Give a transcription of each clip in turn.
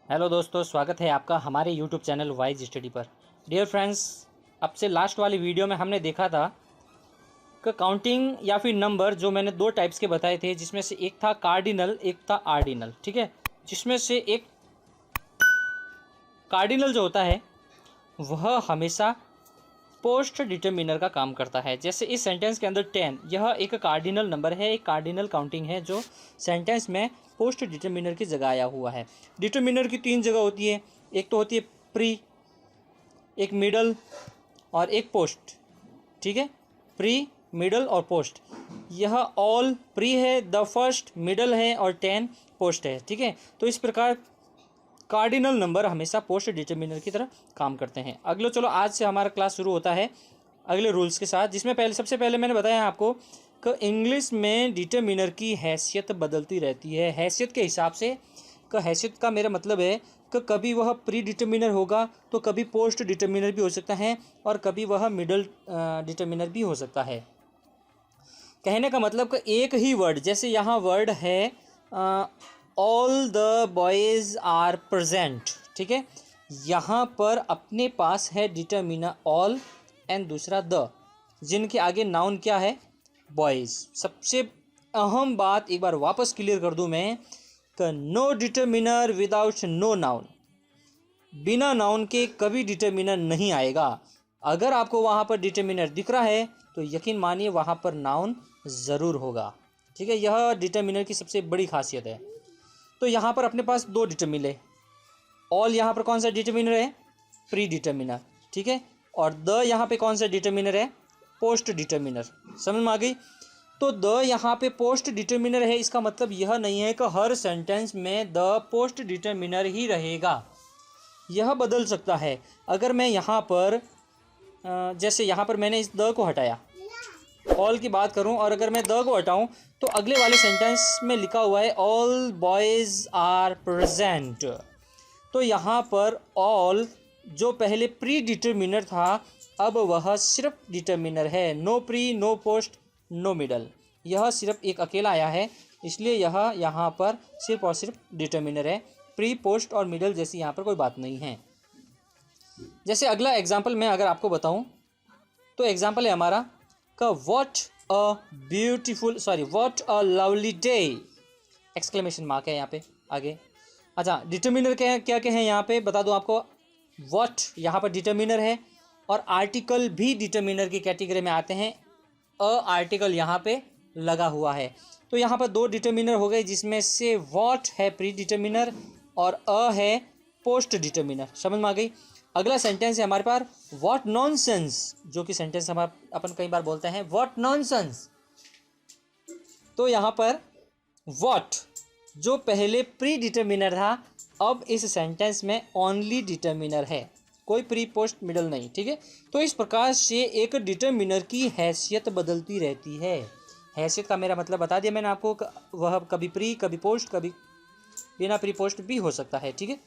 Hello दोस्तों, स्वागत है आपका हमारे यूट्यूब चैनल वाइज स्टडी पर। डियर फ्रेंड्स, अब से लास्ट वाली वीडियो में हमने देखा था कि काउंटिंग या फिर नंबर जो मैंने दो टाइप्स के बताए थे, जिसमें से एक था कार्डिनल, एक था आर्डिनल। ठीक है, जिसमें से एक कार्डिनल जो होता है वह हमेशा पोस्ट डिटर्मिनर का काम करता है। जैसे इस सेंटेंस के अंदर 10, यह एक कार्डिनल नंबर है, एक कार्डिनल काउंटिंग है जो सेंटेंस में पोस्ट डिटर्मिनर की जगह आया हुआ है। डिटर्मिनर की तीन जगह होती है, एक तो होती है प्री, एक मिडल और एक पोस्ट। ठीक है, प्री, मिडल और पोस्ट। यह ऑल प्री है, द फर्स्ट मिडल है और 10 पोस्ट है। ठीक है, तो इस प्रकार कार्डिनल नंबर हमेशा पोस्ट डिटर्मिनर की तरह काम करते हैं। अगले चलो आज से हमारा क्लास शुरू होता है अगले रूल्स के साथ, जिसमें सबसे पहले मैंने बताया आपको कि इंग्लिश में डिटर्मिनर की हैसियत बदलती रहती है। हैसियत के हिसाब से, हैसियत का मेरा मतलब है कि कभी वह प्री डिटर्मिनर होगा तो कभी पोस्ट डिटर्मिनर भी हो सकता है और कभी वह मिडल डिटर्मिनर भी हो सकता है। कहने का मतलब कि एक ही वर्ड, जैसे यहाँ वर्ड है all the boys are present. ठीक है, यहाँ पर अपने पास है डिटर्मिनर ऑल एंड दूसरा द, जिनके आगे नाउन क्या है, बॉयज़। सबसे अहम बात एक बार वापस क्लियर कर दूं मैं कि no determiner without no noun. बिना नाउन के कभी डिटर्मिनर नहीं आएगा। अगर आपको वहाँ पर डिटर्मिनर दिख रहा है तो यकीन मानिए वहाँ पर नाउन ज़रूर होगा। ठीक है, यह डिटर्मिनर की सबसे बड़ी खासियत है। तो यहाँ पर अपने पास दो डिटर्मिनर है। ऑल यहाँ पर कौन सा डिटर्मिनर है, प्री डिटर्मिनर। ठीक है, और द यहाँ पे कौन सा डिटर्मिनर है, पोस्ट डिटर्मिनर। समझ में आ गई। तो द यहाँ पे पोस्ट डिटर्मिनर है, इसका मतलब यह नहीं है कि हर सेंटेंस में द पोस्ट डिटर्मिनर ही रहेगा, यह बदल सकता है। अगर मैं यहाँ पर जैसे यहाँ पर मैंने इस द को हटाया, ऑल की बात करूं, और अगर मैं द को हटाऊं तो अगले वाले सेंटेंस में लिखा हुआ है ऑल बॉयज़ आर प्रेजेंट। तो यहाँ पर ऑल जो पहले प्री डिटर्मिनर था अब वह सिर्फ डिटर्मिनर है। No pre, no post, no middle, यह सिर्फ एक अकेला आया है, इसलिए यह यहाँ पर सिर्फ और सिर्फ डिटर्मिनर है। प्री, पोस्ट और मिडल जैसी यहाँ पर कोई बात नहीं है। जैसे अगला एग्जाम्पल मैं अगर आपको बताऊँ तो एग्जाम्पल है हमारा का what a lovely day, exclamation mark है यहाँ पे आगे। अच्छा, डिटर्मिनर क्या क्या क्या है यहाँ पे बता दूँ आपको। व्हाट यहाँ पर डिटर्मिनर है और आर्टिकल भी डिटर्मिनर की कैटेगरी में आते हैं। अ आर्टिकल यहाँ पे लगा हुआ है, तो यहाँ पर दो डिटर्मिनर हो गए, जिसमें से व्हाट है प्री डिटर्मिनर और अ है पोस्ट डिटर्मिनर। समझ में आ गई। अगला सेंटेंस है हमारे पास व्हाट नॉनसेंस, जो कि सेंटेंस हम अपन कई बार बोलते हैं व्हाट नॉनसेंस। तो यहाँ पर व्हाट जो पहले प्री डिटर्मिनर था अब इस सेंटेंस में ओनली डिटर्मिनर है, कोई प्री पोस्ट मिडल नहीं। ठीक है, तो इस प्रकार से एक डिटर्मिनर की हैसियत बदलती रहती है। हैसियत का मेरा मतलब बता दिया मैंने आपको, वह कभी प्री, कभी पोस्ट, कभी बिना प्री पोस्ट भी हो सकता है। ठीक है,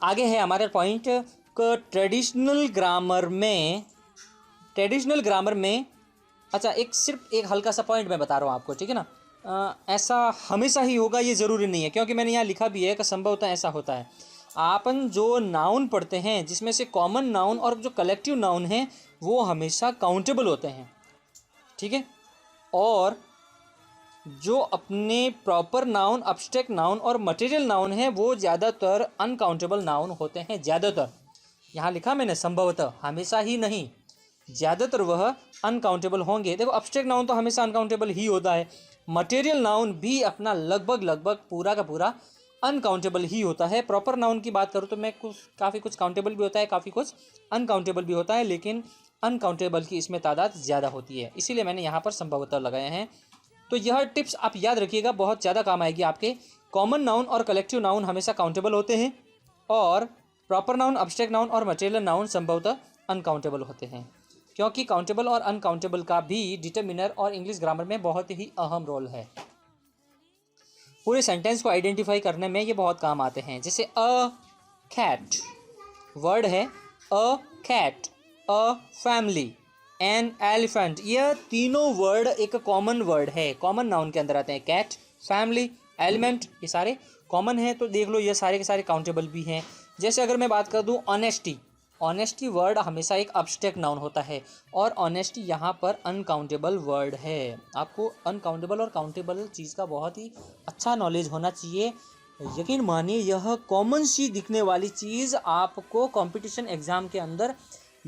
आगे है हमारे पॉइंट कि ट्रेडिशनल ग्रामर में अच्छा, सिर्फ एक हल्का सा पॉइंट मैं बता रहा हूँ आपको। ठीक है ना, ऐसा हमेशा ही होगा ये ज़रूरी नहीं है, क्योंकि मैंने यहाँ लिखा भी है कि संभवतः ऐसा होता है। आपन जो नाउन पढ़ते हैं जिसमें से कॉमन नाउन और जो कलेक्टिव नाउन हैं वो हमेशा काउंटेबल होते हैं। ठीक है, और जो अपने प्रॉपर नाउन, अब्स्ट्रैक्ट नाउन और मटेरियल नाउन है वो ज़्यादातर अनकाउंटेबल नाउन होते हैं। ज़्यादातर यहाँ लिखा मैंने संभवतः, हमेशा ही नहीं, ज़्यादातर वह अनकाउंटेबल होंगे। देखो, अब्स्ट्रैक्ट नाउन तो हमेशा अनकाउंटेबल ही होता है, मटेरियल नाउन भी अपना लगभग पूरा का पूरा अनकाउंटेबल ही होता है। प्रॉपर नाउन की बात करूँ तो मैं काफ़ी कुछ काउंटेबल भी होता है, काफ़ी कुछ अनकाउंटेबल भी होता है, लेकिन अनकाउंटेबल की इसमें तादाद ज़्यादा होती है, इसीलिए मैंने यहाँ पर संभवतः लगाए हैं। तो यह टिप्स आप याद रखिएगा, बहुत ज़्यादा काम आएगी आपके। कॉमन नाउन और कलेक्टिव नाउन हमेशा काउंटेबल होते हैं और प्रॉपर नाउन, अब्स्ट्रैक्ट नाउन और मटेरियल नाउन संभवतः अनकाउंटेबल होते हैं, क्योंकि काउंटेबल और अनकाउंटेबल का भी डिटर्मिनर और इंग्लिश ग्रामर में बहुत ही अहम रोल है। पूरे सेंटेंस को आइडेंटिफाई करने में ये बहुत काम आते हैं। जैसे अ कैट वर्ड है, a cat, a family, an elephant, यह तीनों वर्ड एक कॉमन वर्ड है, कॉमन नाउन के अंदर आते हैं। कैट, फैमिली, एलिमेंट, ये सारे कॉमन है तो देख लो ये सारे के सारे काउंटेबल भी हैं। जैसे अगर मैं बात कर दूँ ऑनेस्टी, ऑनेस्टी वर्ड हमेशा एक अब्स्ट्रैक्ट नाउन होता है और ऑनेस्टी यहाँ पर अनकाउंटेबल वर्ड है। आपको अनकाउंटेबल और काउंटेबल चीज़ का बहुत ही अच्छा नॉलेज होना चाहिए। यकीन मानिए यह कॉमन सी दिखने वाली चीज़ आपको कंपटीशन एग्ज़ाम के अंदर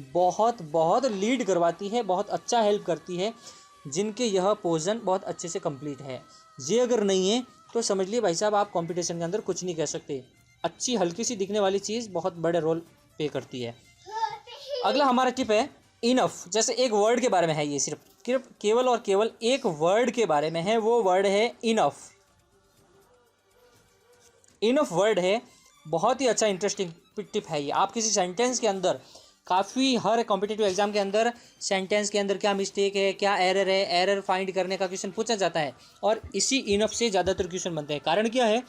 बहुत बहुत लीड करवाती है, बहुत अच्छा हेल्प करती है, जिनके यह पोर्शन बहुत अच्छे से कंप्लीट है। ये अगर नहीं है तो समझ लिए भाई साहब आप कंपटीशन के अंदर कुछ नहीं कह सकते। अच्छी हल्की सी दिखने वाली चीज़ बहुत बड़े रोल पे करती है। अगला हमारा टिप है इनफ। जैसे एक वर्ड के बारे में है, ये सिर्फ केवल और केवल एक वर्ड के बारे में है, वो वर्ड है इनफ। इनफ वर्ड है, बहुत ही अच्छा इंटरेस्टिंग टिप है ये। आप किसी सेंटेंस के अंदर काफ़ी हर कॉम्पिटिटिव एग्जाम के अंदर सेंटेंस के अंदर क्या मिस्टेक है, क्या एरर है, एरर फाइंड करने का क्वेश्चन पूछा जाता है और इसी इनफ से ज़्यादातर क्वेश्चन बनते हैं। कारण क्या है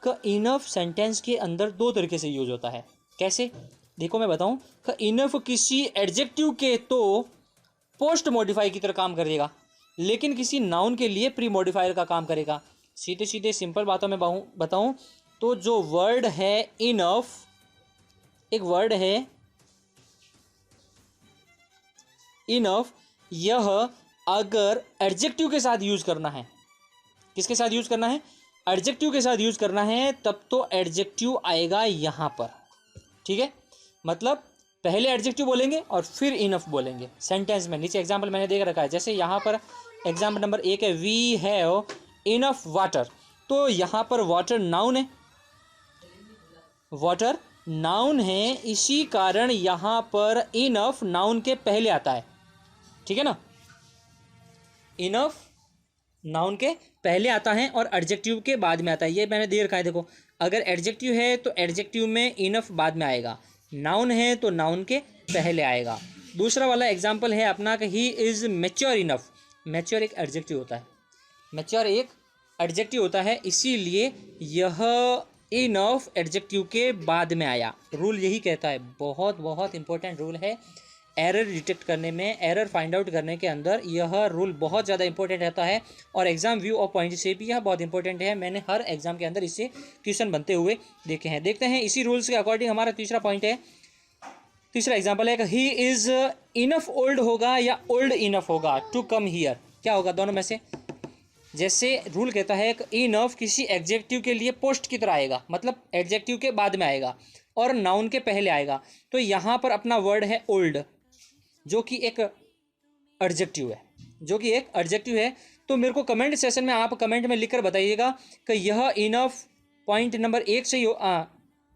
कि इनफ सेंटेंस के अंदर दो तरीके से यूज होता है। कैसे, देखो मैं बताऊं कि इनफ किसी एडजेक्टिव के तो पोस्ट मॉडिफाई की तरह काम करेगा, लेकिन किसी नाउन के लिए प्री मॉडिफायर का काम करेगा। सीधे सीधे सिंपल बातों में बताऊं तो जो वर्ड है इनफ, एक वर्ड है इनफ, यह अगर एडजेक्टिव के साथ यूज करना है, किसके साथ यूज करना है, एडजेक्टिव के साथ यूज करना है, तब तो एडजेक्टिव आएगा यहाँ पर। ठीक है, मतलब पहले एडजेक्टिव बोलेंगे और फिर इनफ बोलेंगे सेंटेंस में। नीचे एग्जाम्पल मैंने देख रखा है, जैसे यहाँ पर एग्जाम्पल नंबर 1 है, वी हैव इनफ वाटर। तो यहाँ पर वाटर नाउन है, वाटर नाउन है, इसी कारण यहाँ पर इनफ नाउन के पहले आता है। ठीक है ना, इनफ नाउन के पहले आता है और एडजेक्टिव के बाद में आता है। ये मैंने दे रखा है, देखो अगर एडजेक्टिव है तो एडजेक्टिव में इनफ बाद में आएगा, नाउन है तो नाउन के पहले आएगा। दूसरा वाला एग्जाम्पल है अपना कि he is mature enough. Mature एक एडजेक्टिव होता है, मैच्योर एक एडजेक्टिव होता है, इसीलिए यह इनफ एडजेक्टिव के बाद में आया। रूल यही कहता है, बहुत बहुत इंपॉर्टेंट रूल है एरर डिटेक्ट करने में, एरर फाइंड आउट करने के अंदर यह रूल बहुत ज़्यादा इंपॉर्टेंट रहता है और एग्जाम व्यू ऑफ पॉइंट से भी यह बहुत इंपॉर्टेंट है। मैंने हर एग्जाम के अंदर इससे क्वेश्चन बनते हुए देखे हैं। देखते हैं इसी रूल्स के अकॉर्डिंग हमारा तीसरा पॉइंट है, तीसरा एग्जाम्पल है कि ही इज़ इनफ ओल्ड होगा या ओल्ड इनफ होगा टू कम हियर। क्या होगा दोनों में से? जैसे रूल कहता है कि इनफ किसी एडजेक्टिव के लिए पोस्ट की तरह आएगा, मतलब एडजेक्टिव के बाद में आएगा और नाउन के पहले आएगा। तो यहाँ पर अपना वर्ड है ओल्ड, जो कि एक एडजेक्टिव है, जो कि एक एडजेक्टिव है। तो मेरे को कमेंट सेशन में आप कमेंट में लिखकर बताइएगा कि यह इनफ पॉइंट नंबर 1 से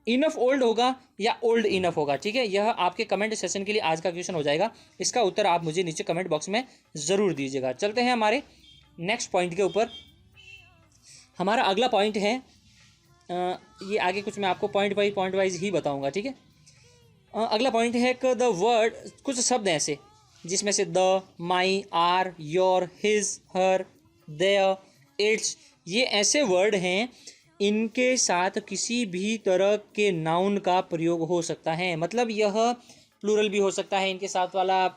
इनफ ओल्ड होगा या ओल्ड इनफ होगा। ठीक है, यह आपके कमेंट सेशन के लिए आज का क्वेश्चन हो जाएगा। इसका उत्तर आप मुझे नीचे कमेंट बॉक्स में ज़रूर दीजिएगा। चलते हैं हमारे नेक्स्ट पॉइंट के ऊपर। हमारा अगला पॉइंट है, ये आगे कुछ मैं आपको पॉइंट वाइज ही बताऊँगा। ठीक है, अगला पॉइंट है कि द वर्ड, कुछ शब्द हैं ऐसे जिसमें से the, my, our, your, his, her, their, its, ये ऐसे वर्ड हैं इनके साथ किसी भी तरह के नाउन का प्रयोग हो सकता है। मतलब यह प्लूरल भी हो सकता है, इनके साथ वाला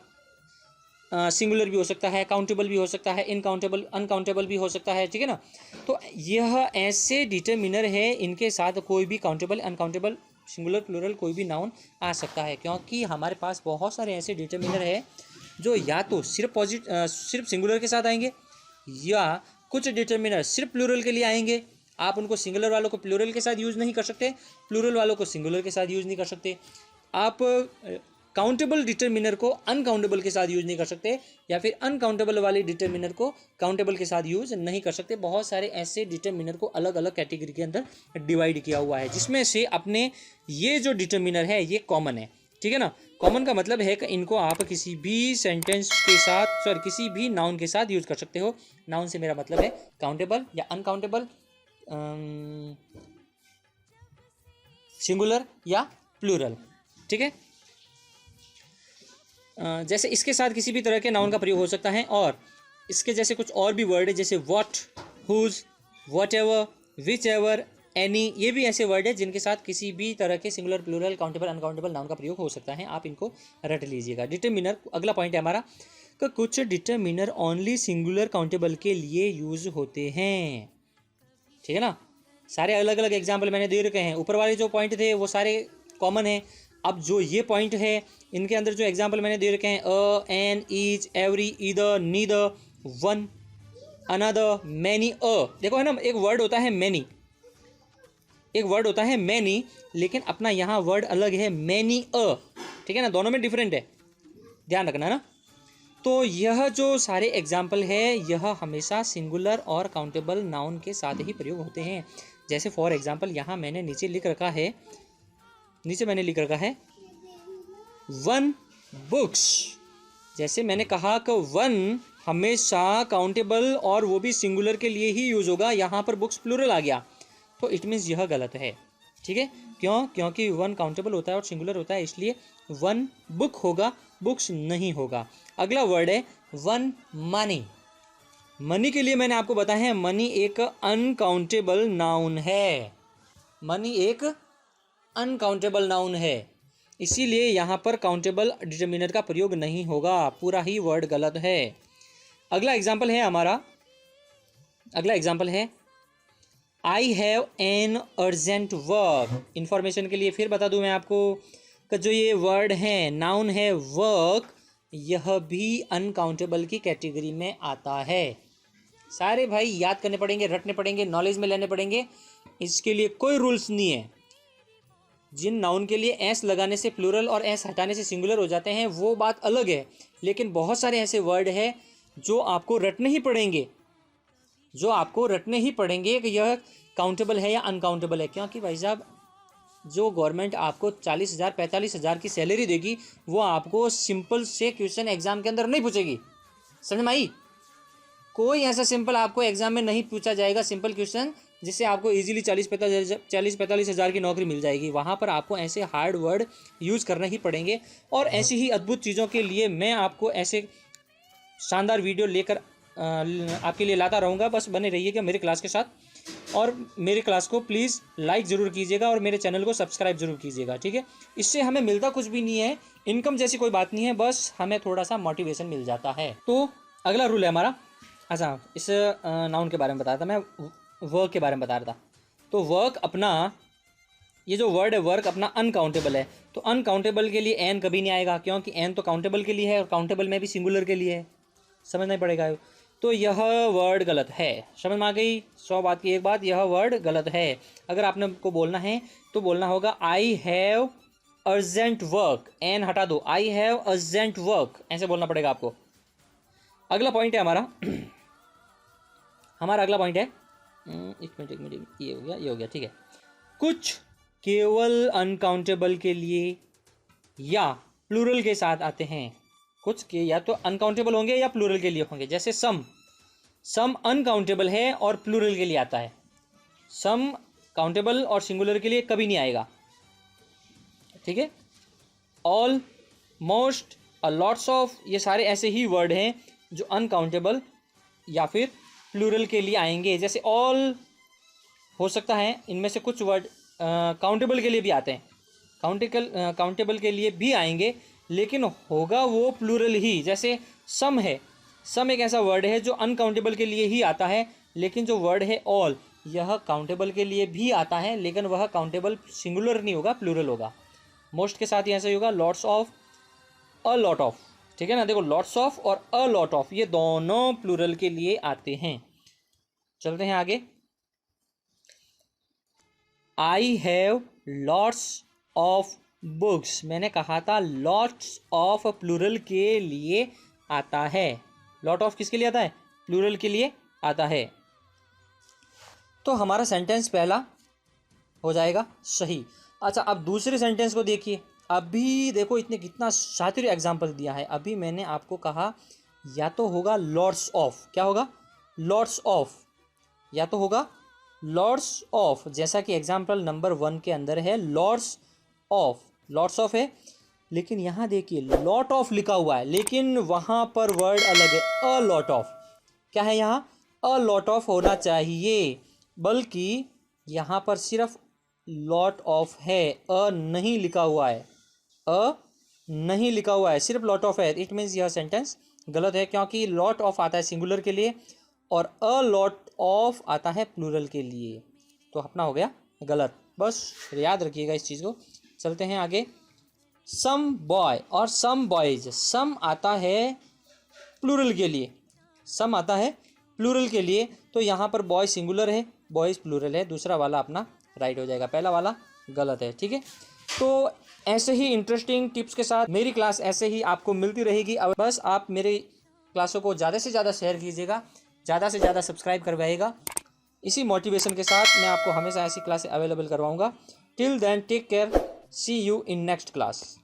सिंगुलर भी हो सकता है, काउंटेबल भी हो सकता है, इनकाउंटेबल अनकाउंटेबल भी हो सकता है। ठीक है ना, तो यह ऐसे डिटरमिनर है, इनके साथ कोई भी काउंटेबल, अनकाउंटेबल, सिंगुलर, प्लूरल कोई भी नाउन आ सकता है। क्योंकि हमारे पास बहुत सारे ऐसे डिटरमिनर है जो या तो सिर्फ सिंगुलर के साथ आएंगे या कुछ डिटरमिनर सिर्फ प्लूरल के लिए आएंगे। आप उनको सिंगुलर वालों को प्लूरल के साथ यूज़ नहीं कर सकते, प्लूरल वालों को सिंगुलर के साथ यूज़ नहीं कर सकते। आप काउंटेबल डिटरमिनर को अनकाउंटेबल के साथ यूज़ नहीं कर सकते, या फिर अनकाउंटेबल वाले डिटरमिनर को काउंटेबल के साथ यूज़ नहीं कर सकते। बहुत सारे ऐसे डिटरमिनर को अलग अलग कैटेगरी के अंदर डिवाइड किया हुआ है, जिसमें से अपने ये जो डिटरमिनर है ये कॉमन है। ठीक है ना, कॉमन का मतलब है कि इनको आप किसी भी सेंटेंस के साथ, किसी भी नाउन के साथ यूज़ कर सकते हो। नाउन से मेरा मतलब है काउंटेबल या अनकाउंटेबल, सिंगुलर या प्लूरल। ठीक है, जैसे इसके साथ किसी भी तरह के नाउन का प्रयोग हो सकता है। और इसके जैसे कुछ और भी वर्ड है, जैसे what, whose, whatever, whichever, any, ये भी ऐसे वर्ड है जिनके साथ किसी भी तरह के singular, plural, countable, uncountable noun का प्रयोग हो सकता है। आप इनको रट लीजिएगा। डिटरमिनर, अगला पॉइंट है हमारा कि कुछ डिटरमिनर ओनली सिंगुलर काउंटेबल के लिए यूज होते हैं। ठीक है ना, सारे अलग अलग एग्जाम्पल मैंने दे रखे हैं। ऊपर वाले जो पॉइंट थे वो सारे कॉमन हैं। अब जो ये पॉइंट है इनके अंदर जो एग्जाम्पल मैंने दे रखे हैं, a, an, each, every, either, neither, one, another, many, देखो है ना, एक वर्ड होता है मैनी, एक वर्ड होता है मैनी, लेकिन अपना यहाँ वर्ड अलग है मैनी, ठीक है ना, दोनों में डिफरेंट है, ध्यान रखना ना। तो यह जो सारे एग्जाम्पल है यह हमेशा सिंगुलर और काउंटेबल नाउन के साथ ही प्रयोग होते हैं। जैसे फॉर एग्जाम्पल यहाँ मैंने नीचे लिख रखा है, नीचे मैंने लिख रखा है वन बुक्स। जैसे मैंने कहा कि वन हमेशा काउंटेबल और वो भी सिंगुलर के लिए ही यूज होगा, यहाँ पर बुक्स प्लूरल आ गया तो इट मीन्स यह गलत है, ठीक है। क्यों? क्योंकि वन काउंटेबल होता है और सिंगुलर होता है, इसलिए वन बुक होगा, बुक्स नहीं होगा। अगला वर्ड है वन मनी। मनी के लिए मैंने आपको बताया है मनी एक अनकाउंटेबल नाउन है, मनी एक अनकाउंटेबल नाउन है, इसीलिए यहाँ पर काउंटेबल डिटर्मिनर का प्रयोग नहीं होगा, पूरा ही वर्ड गलत है। अगला एग्जाम्पल है हमारा, अगला एग्जाम्पल है I have an urgent work. Information के लिए फिर बता दूं मैं आपको कि जो ये वर्ड है नाउन है वर्क, यह भी अनकाउंटेबल की कैटेगरी में आता है। सारे भाई याद करने पड़ेंगे, रटने पड़ेंगे, नॉलेज में लेने पड़ेंगे, इसके लिए कोई रूल्स नहीं है। जिन नाउन के लिए एस लगाने से प्लूरल और एस हटाने से सिंगुलर हो जाते हैं वो बात अलग है, लेकिन बहुत सारे ऐसे वर्ड हैं जो आपको रटने ही पड़ेंगे, जो आपको रटने ही पड़ेंगे कि यह काउंटेबल है या अनकाउंटेबल है। क्योंकि भाई साहब जो गवर्नमेंट आपको 40,000 45,000 की सैलरी देगी वो आपको सिंपल से क्वेश्चन एग्जाम के अंदर नहीं पूछेगी, समझ में आई? कोई ऐसा सिंपल आपको एग्जाम में नहीं पूछा जाएगा सिंपल क्वेश्चन जिससे आपको इजीली 40-45,000 की नौकरी मिल जाएगी। वहाँ पर आपको ऐसे हार्ड वर्ड यूज़ करने ही पड़ेंगे। और ऐसी ही अद्भुत चीज़ों के लिए मैं आपको ऐसे शानदार वीडियो लेकर आपके लिए लाता रहूँगा। बस बने रहिएगा मेरे क्लास के साथ, और मेरे क्लास को प्लीज़ लाइक ज़रूर कीजिएगा और मेरे चैनल को सब्सक्राइब जरूर कीजिएगा, ठीक है। इससे हमें मिलता कुछ भी नहीं है, इनकम जैसी कोई बात नहीं है, बस हमें थोड़ा सा मोटिवेशन मिल जाता है। तो अगला रूल है हमारा, अच्छा इस नाउन के बारे में बता रहा था मैं, वर्क के बारे में बता रहा था। तो वर्क अपना, ये जो वर्ड है वर्क अपना अनकाउंटेबल है, तो अनकाउंटेबल के लिए एन कभी नहीं आएगा, क्योंकि एन तो काउंटेबल के लिए है और काउंटेबल में भी सिंगुलर के लिए है, समझना ही पड़ेगा। तो यह वर्ड गलत है, समझ में आ गई? 100 बात की एक बात, यह वर्ड गलत है। अगर आपने को बोलना है तो बोलना होगा I have urgent work, an हटा दो, आई हैव अर्जेंट वर्क, ऐसे बोलना पड़ेगा आपको। अगला पॉइंट है हमारा, हमारा अगला पॉइंट है, एक मिनट, ये हो गया, ठीक है। कुछ केवल अनकाउंटेबल के लिए या प्लूरल के साथ आते हैं, कुछ के या तो अनकाउंटेबल होंगे या प्लूरल के लिए होंगे। जैसे सम अनकाउंटेबल है और प्लूरल के लिए आता है, सम काउंटेबल और सिंगुलर के लिए कभी नहीं आएगा, ठीक है। ऑल, मोस्ट, लॉट्स ऑफ, ये सारे ऐसे ही वर्ड हैं जो अनकाउंटेबल या फिर प्लूरल के लिए आएंगे। जैसे ऑल हो सकता है इनमें से कुछ वर्ड काउंटेबल के लिए भी आते हैं, काउंटेबल के लिए भी आएंगे, लेकिन होगा वो प्लूरल ही। जैसे सम है, सम एक ऐसा वर्ड है जो अनकाउंटेबल के लिए ही आता है, लेकिन जो वर्ड है ऑल यह काउंटेबल के लिए भी आता है, लेकिन वह काउंटेबल सिंगुलर नहीं होगा, प्लूरल होगा। मोस्ट के साथ ही ऐसा ही होगा, lots of, a lot of, ठीक है ना। देखो लॉट्स ऑफ और अ लॉट ऑफ ये दोनों प्लूरल के लिए आते हैं। चलते हैं आगे, I have lots of books, मैंने कहा था लॉट्स ऑफ प्लूरल के लिए आता है। लॉट ऑफ किसके लिए आता है? प्लूरल के लिए आता है। तो हमारा सेंटेंस पहला हो जाएगा सही। अच्छा अब दूसरे सेंटेंस को देखिए, अभी देखो इतने कितना शातिर एग्जाम्पल दिया है। अभी मैंने आपको कहा या तो होगा लॉट्स ऑफ, क्या होगा? लॉट्स ऑफ, या तो होगा लॉट्स ऑफ, जैसा कि एग्जाम्पल नंबर 1 के अंदर है लॉट्स ऑफ, लॉट्स ऑफ है, लेकिन यहाँ देखिए लॉट ऑफ लिखा हुआ है, लेकिन वहाँ पर वर्ड अलग है, अ लॉट ऑफ। क्या है यहाँ? अ लॉट ऑफ होना चाहिए, बल्कि यहाँ पर सिर्फ लॉट ऑफ है, अ नहीं लिखा हुआ है, अ नहीं लिखा हुआ है, सिर्फ लॉट ऑफ है। इट मीन्स यह सेंटेंस गलत है, क्योंकि लॉट ऑफ आता है सिंगुलर के लिए और अ लॉट ऑफ आता है प्लूरल के लिए। तो अपना हो गया गलत। बस याद रखिएगा इस चीज़ को। चलते हैं आगे। सम बॉय और सम बॉयज, सम आता है प्लूरल के लिए, सम आता है प्लूरल के लिए, तो यहाँ पर बॉय सिंगुलर है, बॉयज प्लूरल है, दूसरा वाला अपना राइट हो जाएगा, पहला वाला गलत है। ठीक है, तो ऐसे ही इंटरेस्टिंग टिप्स के साथ मेरी क्लास ऐसे ही आपको मिलती रहेगी। अब बस आप मेरी क्लासों को ज़्यादा से ज़्यादा शेयर कीजिएगा, ज़्यादा से ज़्यादा सब्सक्राइब करवाइएगा। इसी मोटिवेशन के साथ मैं आपको हमेशा ऐसी क्लासें अवेलेबल करवाऊँगा। Till then take care, see you in next class.